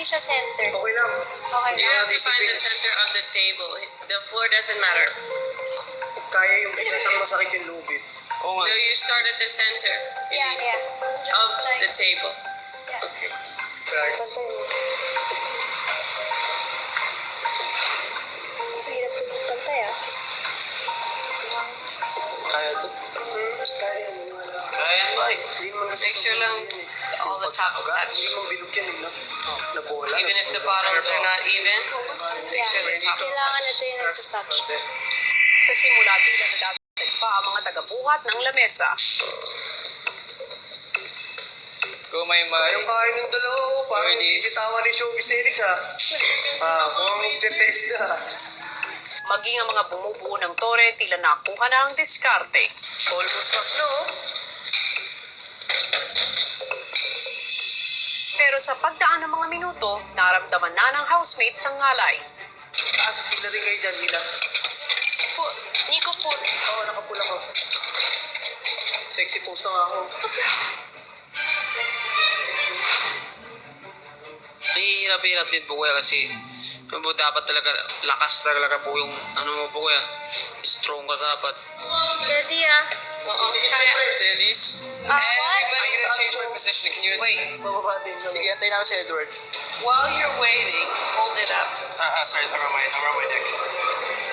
siya center. Okay lang. Okay You lang. have to find the center of the table. The floor doesn't matter. Kaya yung pinatang masakit yung lubid. Oo nga. No, you start at the center Yeah. of the table. Okay. Guys. Hirap ito magpantay ah. Kaya to. Kaya yan. Wala. Kaya ba eh. Hindi naman kasi Make sure lang all the tops Hindi touch. mo bilog yan eh, no? Na bola. Even if the bottoms are not even, make sure the tops Kailangan touch. ito yung nagtouch. Sa simula tila nadadating pa ang mga tagabuhat ng lamesa. Kumay-may. Yung kain ng dalawa ko, parang Pwede. bibitawan ni Showbiz Ellis ha. Mukhang magte-test na. Maging ang mga bumubuo ng tore tila nakuha na ang diskarte. Almost not, no? Pero sa pagdaan ng mga minuto, naramdaman na ng housemates ang ngalay. Taas, hila rin kayo dyan, hila. Nico po. Oo, nakapula ko. Sexy pose na nga ako. Mahirap-hirap din po kuya kasi dapat talaga lakas talaga po yung ano mo po kuya. Strong ka dapat. Steady ah. Oo, kaya. Steadies. Everybody I'm gonna change my position. Can you wait. Bababa din siya. Sige, antay namin si Edward. While you're waiting, hold it up. Sorry, I'm on my neck.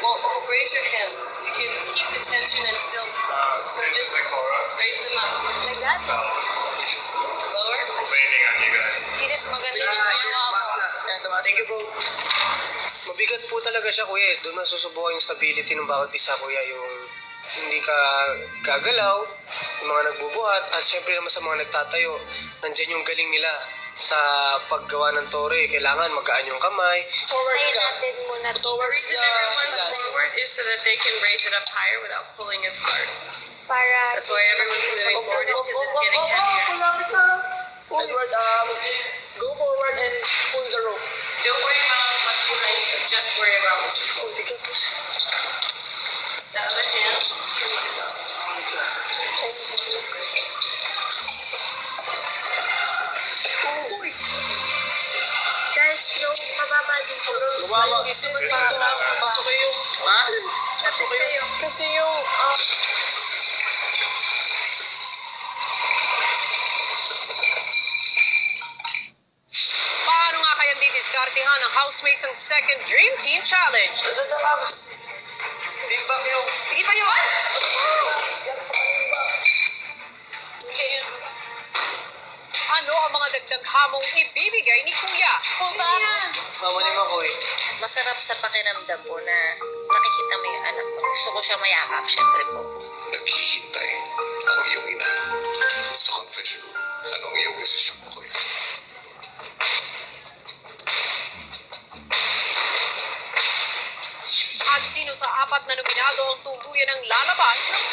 Well, raise your hands. You can keep the tension and still just raise them up. Like that? Lower. Waiting on you guys. Kiris maganda yung Pass ginawa mo. na. Thank you, bro. Mabigat po talaga siya, kuya. Doon masusubukan yung stability ng bawat isa, kuya. Yung hindi ka gagalaw, yung mga nagbubuhat, at syempre naman sa mga nagtatayo, nandyan yung galing nila sa paggawa ng tore. Kailangan magaan yung kamay. Try natin muna to. The reason everyone's forward is so that they can raise it up higher without pulling as hard. Para... That's why everyone's moving forward is because it's getting heavier. Malapit na. Edward, go forward and pull the rope. Don't worry about what's behind you. Just worry about what you pull. The other hand. Guys, yung mababa din po. Pasok kayo. Ha? Pasok kayo. Kasi yung... Paano nga kaya didiskartehan ng housemates ang second Dream Team Challenge? Timbang yung... Sige pa yun! Ano ang mga dagdag hamong ibibigay ni Kuya? Mamalim ako eh. Masarap sa pakiramdam po na nakikita mo yung anak mo. Gusto ko siya mayakap, syempre po. Naghihintay ang iyong ina sa confession room. Anong iyong desisyon ko? At sino sa apat na nominado ang tuluyan ng lalabas ng